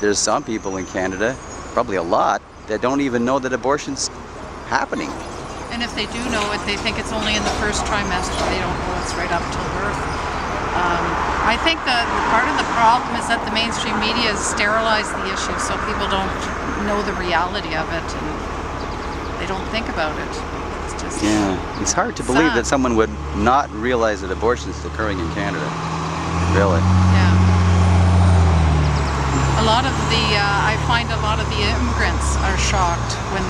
there's some people in Canada, probably a lot, that don't even know that abortion's happening. And if they do know it, they think it's only in the first trimester. They don't know it's right up till birth. I think the part of the problem is that the mainstream media has sterilized the issue, so people don't know the reality of it, and they don't think about it. It's just it's hard to believe that someone would not realize that abortion is occurring in Canada. Really. Yeah. A lot of the, I find a lot of the immigrants are shocked when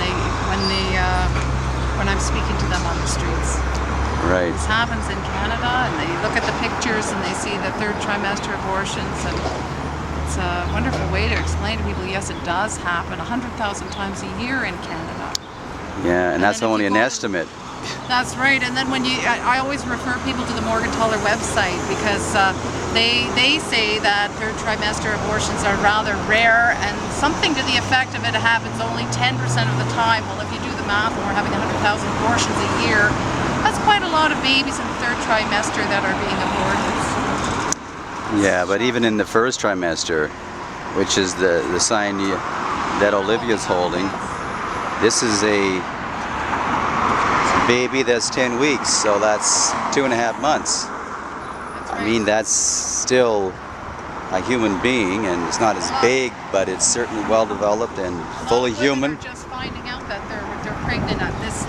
I'm speaking to them on the streets. Right. This happens in Canada, and they look at the pictures and they see the third trimester abortions, and it's a wonderful way to explain to people, yes, it does happen 100,000 times a year in Canada. Yeah, and that's only an estimate. That's right, and then when I always refer people to the Morgentaler website, because they say that third trimester abortions are rather rare, and something to the effect of it happens only 10% of the time. Well, if you do the math, and we're having 100,000 abortions a year, that's quite a lot of babies in the third trimester that are being aborted. Yeah, but even in the first trimester, which is the sign that Olivia's holding, this is a baby that's 10 weeks, so that's 2.5 months. I mean, that's still a human being, and it's not as big, but it's certainly well developed and fully human. They're just finding out that they're pregnant at this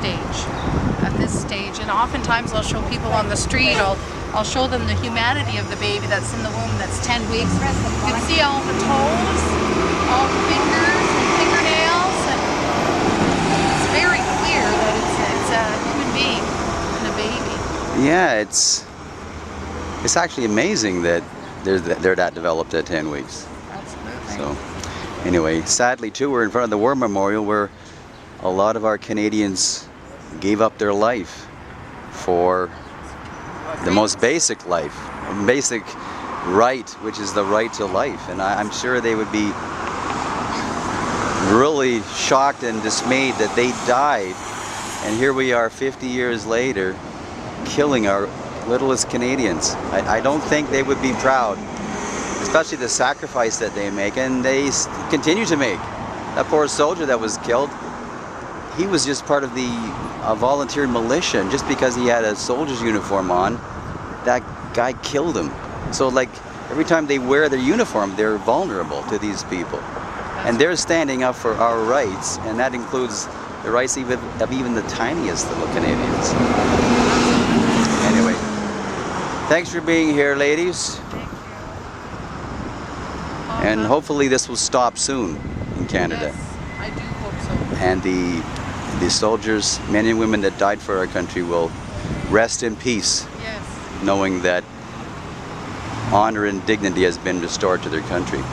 stage, and oftentimes I'll show people on the street, I'll show them the humanity of the baby that's in the womb that's 10 weeks. You can see all the toes, all the fingers and fingernails, and it's very clear that it's a human being and a baby. Yeah, it's actually amazing that they're that developed at 10 weeks. Absolutely. So anyway, sadly too, we're in front of the War Memorial where a lot of our Canadians gave up their life for the most basic right, which is the right to life. And I'm sure they would be really shocked and dismayed that they died, and here we are 50 years later killing our littlest Canadians. I don't think they would be proud, especially the sacrifice that they make, and they continue to make. That poor soldier that was killed, he was just part of a volunteer militia, and just because he had a soldier's uniform on, that guy killed him. So like every time they wear their uniform, they're vulnerable to these people. And they're standing up for our rights, and that includes the rights of even the tiniest little Canadians. Anyway, thanks for being here, ladies. Thank you. And hopefully this will stop soon in Canada. Yes, I do hope so. And the soldiers, men and women that died for our country, will rest in peace, Yes. knowing that honor and dignity has been restored to their country.